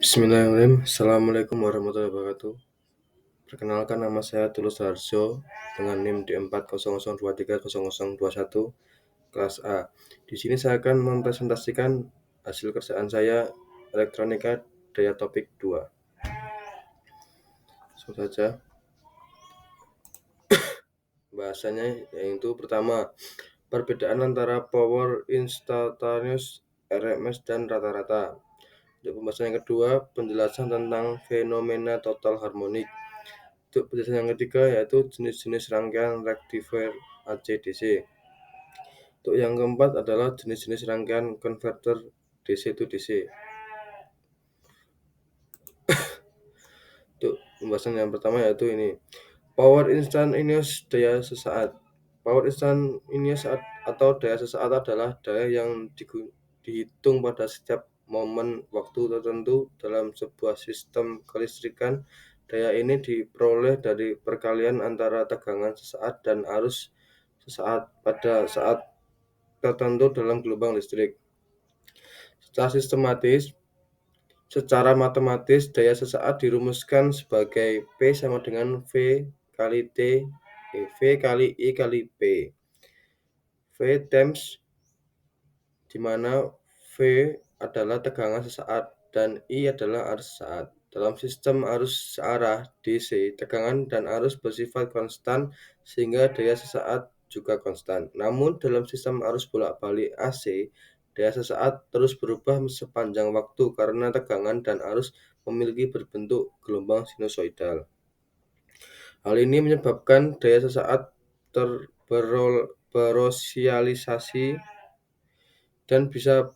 Bismillahirrahmanirrahim. Assalamualaikum warahmatullahi wabarakatuh. Perkenalkan, nama saya Tulus Harjo dengan NIM D400230021 kelas A. Di sini saya akan mempresentasikan hasil kerjaan saya elektronika daya topik 2. Langsung saja. Bahasanya yaitu pertama, perbedaan antara power instantaneous, RMS, dan rata-rata. Untuk pembahasan yang kedua, penjelasan tentang fenomena total harmonik. Untuk penjelasan yang ketiga yaitu jenis-jenis rangkaian rectifier AC/DC. Untuk yang keempat adalah jenis-jenis rangkaian konverter DC to DC. Untuk pembahasan yang pertama yaitu ini, power instantaneous, daya sesaat. Power instantaneous atau daya sesaat adalah daya yang dihitung pada setiap momen waktu tertentu dalam sebuah sistem kelistrikan. Daya ini diperoleh dari perkalian antara tegangan sesaat dan arus sesaat pada saat tertentu dalam gelombang listrik. Secara matematis, daya sesaat dirumuskan sebagai P sama dengan V kali I kali P. V times, di mana V adalah tegangan sesaat dan I adalah arus sesaat. Dalam sistem arus searah DC, tegangan dan arus bersifat konstan sehingga daya sesaat juga konstan. Namun dalam sistem arus bolak-balik AC, daya sesaat terus berubah sepanjang waktu karena tegangan dan arus memiliki berbentuk gelombang sinusoidal. Hal ini menyebabkan daya sesaat berosialisasi dan bisa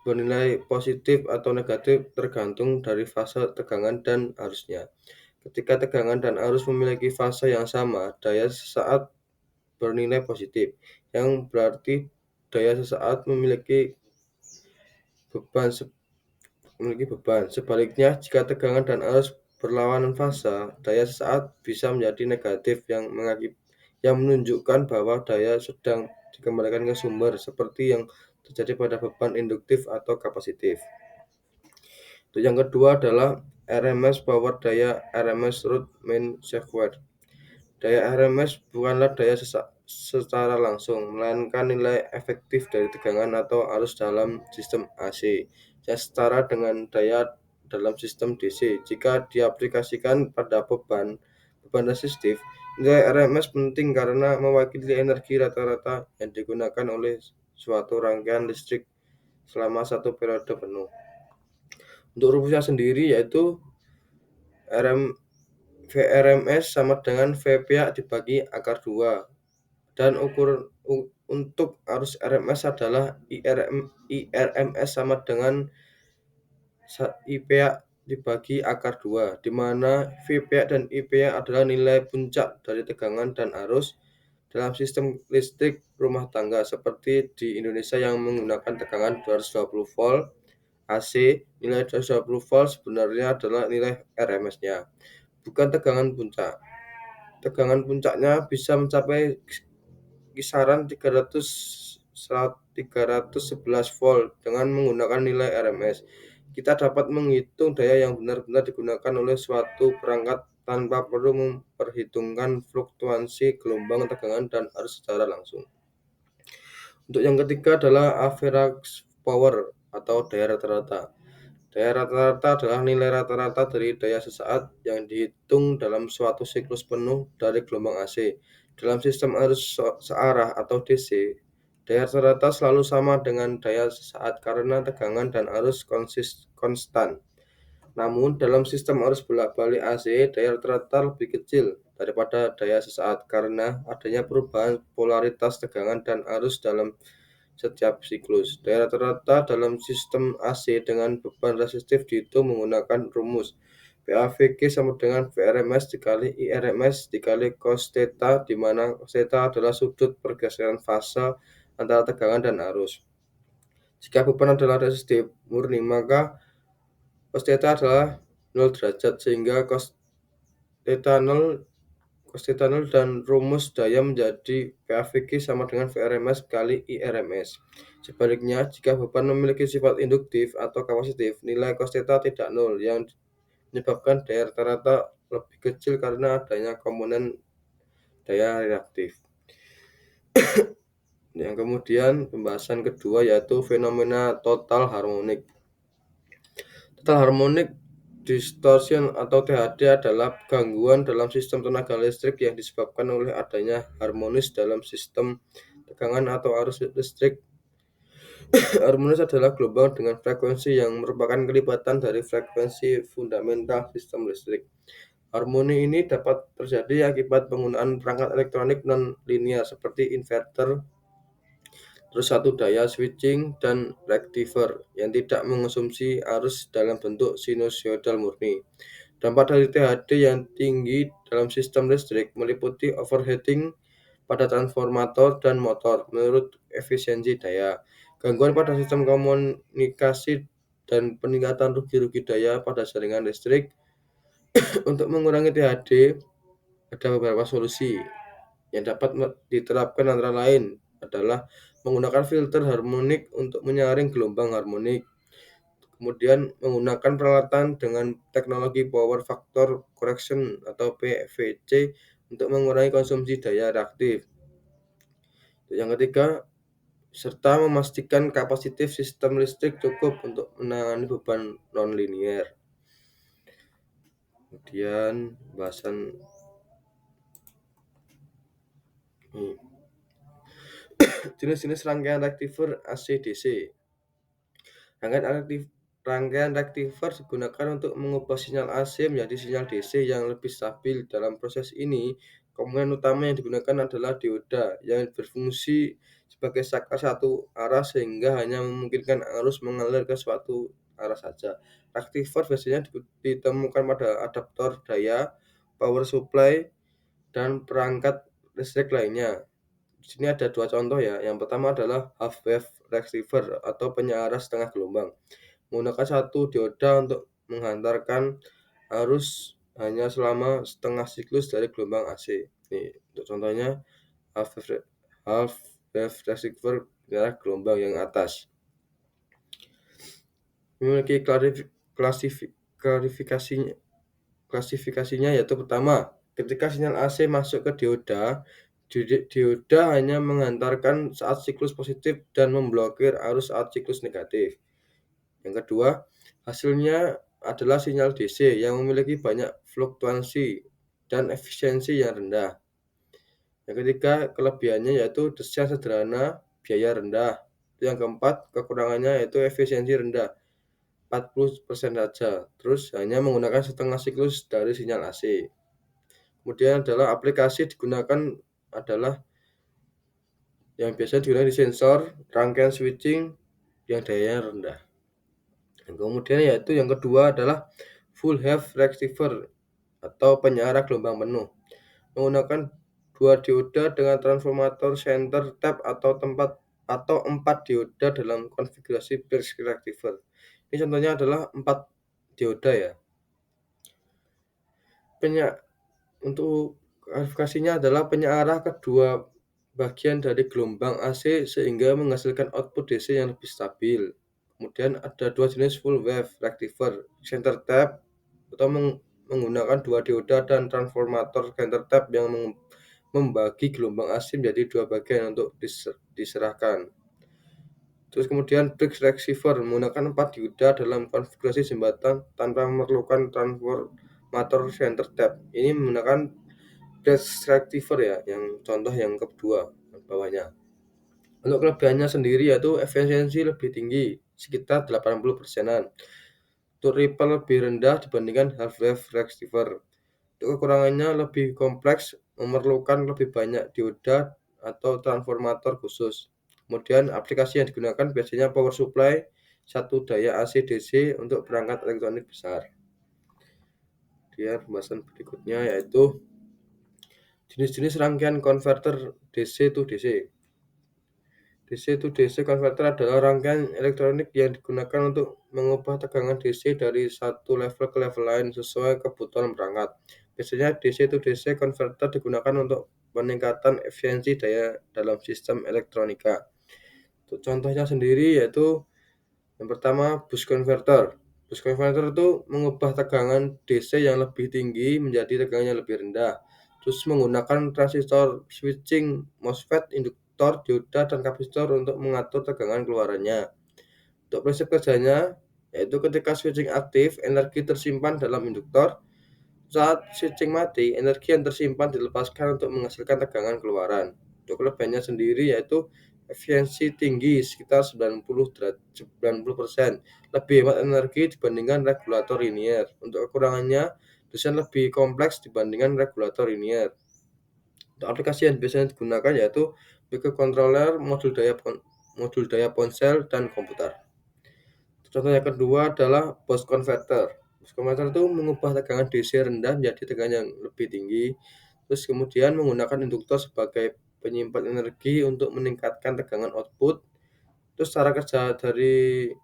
bernilai positif atau negatif tergantung dari fase tegangan dan arusnya. Ketika tegangan dan arus memiliki fase yang sama, daya sesaat bernilai positif, yang berarti daya sesaat memiliki beban. Sebaliknya, jika tegangan dan arus berlawanan fase, daya sesaat bisa menjadi negatif yang menunjukkan bahwa daya sedang dikembalikan ke sumber, seperti yang terjadi pada beban induktif atau kapasitif. Untuk yang kedua adalah RMS power, daya RMS root mean square. Daya RMS bukanlah daya secara langsung, melainkan nilai efektif dari tegangan atau arus dalam sistem AC yang setara dengan daya dalam sistem DC. Jika diaplikasikan pada beban resistif, nilai RMS penting karena mewakili energi rata-rata yang digunakan oleh suatu rangkaian listrik selama satu periode penuh. Untuk rumusnya sendiri yaitu VRMS sama dengan V pihak dibagi akar 2, dan untuk arus RMS adalah IRMS sama dengan I pihak dibagi akar 2, di mana V pihak dan I pihak adalah nilai puncak dari tegangan dan arus dalam sistem listrik rumah tangga seperti di Indonesia yang menggunakan tegangan 220 volt AC. Nilai 220 volt sebenarnya adalah nilai RMS-nya, bukan tegangan puncak. Tegangan puncaknya bisa mencapai kisaran 311 volt dengan menggunakan nilai RMS. Kita dapat menghitung daya yang benar-benar digunakan oleh suatu perangkat tanpa perlu memperhitungkan fluktuasi gelombang, tegangan, dan arus secara langsung. Untuk yang ketiga adalah average power atau daya rata-rata. Daya rata-rata adalah nilai rata-rata dari daya sesaat yang dihitung dalam suatu siklus penuh dari gelombang AC. Dalam sistem arus searah atau DC, daya rata-rata selalu sama dengan daya sesaat karena tegangan dan arus konstan. Namun dalam sistem arus bolak-balik AC, daya rata-rata lebih kecil daripada daya sesaat karena adanya perubahan polaritas tegangan dan arus dalam setiap siklus. Daya rata-rata dalam sistem AC dengan beban resistif dihitung menggunakan rumus PAVG sama dengan VRMS dikali IRMS dikali cos theta, di mana cos theta adalah sudut pergeseran fase antara tegangan dan arus. Jika beban adalah resistif murni, maka cos theta adalah 0 derajat, sehingga cos theta 0 konstitusional dan rumus daya menjadi PAVQ sama dengan VRMS kali IRMS. Sebaliknya, jika beban memiliki sifat induktif atau kapasitif, nilai cos theta tidak nol, yang menyebabkan daya rata-rata lebih kecil karena adanya komponen daya reaktif. Yang kemudian pembahasan kedua yaitu fenomena total harmonik. Total harmonic distortion atau THD adalah gangguan dalam sistem tenaga listrik yang disebabkan oleh adanya harmonis dalam sistem tegangan atau arus listrik. Harmonis adalah gelombang dengan frekuensi yang merupakan kelipatan dari frekuensi fundamental sistem listrik. Harmoni ini dapat terjadi akibat penggunaan perangkat elektronik non-linear seperti inverter, terus satu daya switching dan rectifier yang tidak mengonsumsi arus dalam bentuk sinusoidal murni. Dampak dari THD yang tinggi dalam sistem listrik meliputi overheating pada transformator dan motor menurut efisiensi daya, gangguan pada sistem komunikasi, dan peningkatan rugi-rugi daya pada jaringan listrik. Untuk mengurangi THD, ada beberapa solusi yang dapat diterapkan antara lain adalah menggunakan filter harmonik untuk menyaring gelombang harmonik, kemudian menggunakan peralatan dengan teknologi power factor correction atau PVC untuk mengurangi konsumsi daya reaktif. Yang ketiga, serta memastikan kapasitif sistem listrik cukup untuk menangani beban nonlinier. Kemudian bahasan jenis-jenis rangkaian rectifier AC/DC. Rangkaian rectifier digunakan untuk mengubah sinyal AC menjadi sinyal DC yang lebih stabil. Dalam proses ini, komponen utama yang digunakan adalah dioda yang berfungsi sebagai saklar satu arah sehingga hanya memungkinkan arus mengalir ke suatu arah saja. Rectifier biasanya ditemukan pada adaptor daya, power supply, dan perangkat listrik lainnya. Di sini ada dua contoh ya. Yang pertama adalah half wave rectifier atau penyearah setengah gelombang. Menggunakan satu dioda untuk menghantarkan arus hanya selama setengah siklus dari gelombang AC. Nih, untuk contohnya half wave rectifier penyearah gelombang yang atas. Memiliki klasifikasinya yaitu pertama, ketika sinyal AC masuk ke dioda, dioda hanya menghantarkan saat siklus positif dan memblokir arus saat siklus negatif. Yang kedua, hasilnya adalah sinyal DC yang memiliki banyak fluktuasi dan efisiensi yang rendah. Yang ketiga, kelebihannya yaitu desain sederhana, biaya rendah. Yang keempat, kekurangannya yaitu efisiensi rendah, 40% saja. Terus hanya menggunakan setengah siklus dari sinyal AC. Kemudian adalah aplikasi digunakan adalah yang biasa digunakan di sensor, rangkaian switching yang dayanya rendah. Dan kemudian yaitu yang kedua adalah full wave rectifier atau penyearah gelombang penuh. Menggunakan dua dioda dengan transformator center tap atau 4 dioda dalam konfigurasi bridge rectifier. Ini contohnya adalah 4 dioda ya. Untuk klarifikasinya adalah penyearah kedua bagian dari gelombang AC sehingga menghasilkan output DC yang lebih stabil. Kemudian ada dua jenis full wave rectifier, center tap atau menggunakan dua dioda dan transformator center tap yang membagi gelombang AC menjadi dua bagian untuk diserahkan. Terus kemudian bridge receiver menggunakan 4 dioda dalam konfigurasi jembatan tanpa memerlukan transformator center tap. Ini menggunakan bridge receiver ya, yang contoh yang kedua bawahnya. Untuk kelebihannya sendiri yaitu efisiensi lebih tinggi, sekitar 80%-an. Untuk ripple lebih rendah dibandingkan half wave receiver. Untuk kekurangannya lebih kompleks, memerlukan lebih banyak dioda atau transformator khusus. Kemudian aplikasi yang digunakan biasanya power supply, satu daya AC DC untuk perangkat elektronik besar. Kemudian pembahasan berikutnya yaitu jenis-jenis rangkaian konverter DC to DC. DC to DC converter adalah rangkaian elektronik yang digunakan untuk mengubah tegangan DC dari satu level ke level lain sesuai kebutuhan perangkat. Biasanya DC to DC converter digunakan untuk peningkatan efisiensi daya dalam sistem elektronika. Untuk contohnya sendiri yaitu yang pertama bus converter. Bus converter itu mengubah tegangan DC yang lebih tinggi menjadi tegangan yang lebih rendah. Terus menggunakan transistor switching, MOSFET, induktor, dioda, dan kapasitor untuk mengatur tegangan keluarannya. Untuk prinsip kerjanya, yaitu ketika switching aktif, energi tersimpan dalam induktor. Saat switching mati, energi yang tersimpan dilepaskan untuk menghasilkan tegangan keluaran. Untuk kelebihannya sendiri yaitu efisiensi tinggi sekitar 90% lebih hemat energi dibandingkan regulator linear. Untuk kekurangannya, desain lebih kompleks dibandingkan regulator linear. Untuk aplikasi yang biasanya digunakan yaitu microcontroller, modul daya ponsel, dan komputer. Contoh yang kedua adalah bus converter. Bus converter itu mengubah tegangan DC rendah menjadi tegangan yang lebih tinggi. Terus kemudian menggunakan induktor sebagai penyimpan energi untuk meningkatkan tegangan output. Terus cara kerja dari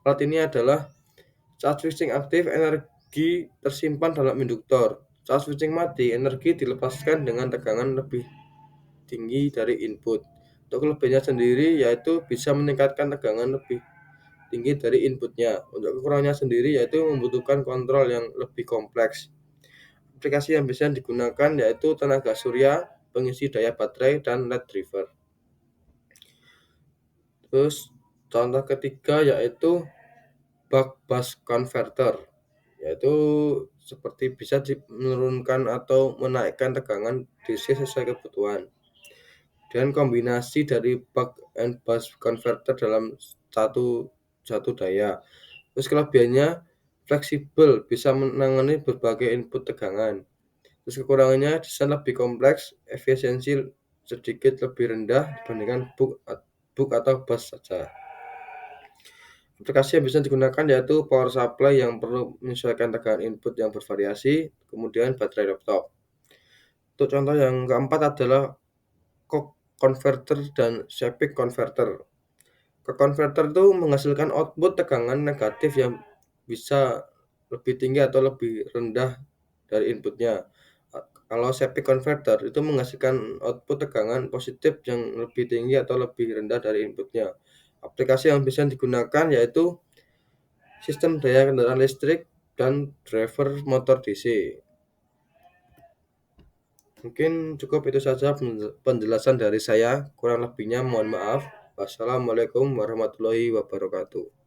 alat ini adalah saat switching aktif, energi tersimpan dalam induktor. Saat switching mati, energi dilepaskan dengan tegangan lebih tinggi dari input. Untuk kelebihannya sendiri yaitu bisa meningkatkan tegangan lebih tinggi dari inputnya. Untuk kekurangannya sendiri yaitu membutuhkan kontrol yang lebih kompleks. Aplikasi yang bisa digunakan yaitu tenaga surya, pengisi daya baterai, dan LED driver. Terus contoh ketiga yaitu buck bus converter, yaitu seperti bisa menurunkan atau menaikkan tegangan DC sesuai kebutuhan. Dan kombinasi dari buck and bus converter dalam satu daya. Terus kelebihannya fleksibel, bisa menangani berbagai input tegangan. Terus kekurangannya desain lebih kompleks, efisiensi sedikit lebih rendah dibandingkan book atau bus saja. Aplikasi yang bisa digunakan yaitu power supply yang perlu menyesuaikan tegangan input yang bervariasi, kemudian baterai laptop. Untuk contoh yang keempat adalah Coke converter dan Sepik converter. Coke converter itu menghasilkan output tegangan negatif yang bisa lebih tinggi atau lebih rendah dari inputnya. Kalau Sepik converter itu menghasilkan output tegangan positif yang lebih tinggi atau lebih rendah dari inputnya. Aplikasi yang bisa digunakan yaitu sistem daya kendaraan listrik dan driver motor DC. Mungkin cukup itu saja penjelasan dari saya. Kurang lebihnya mohon maaf. Wassalamualaikum warahmatullahi wabarakatuh.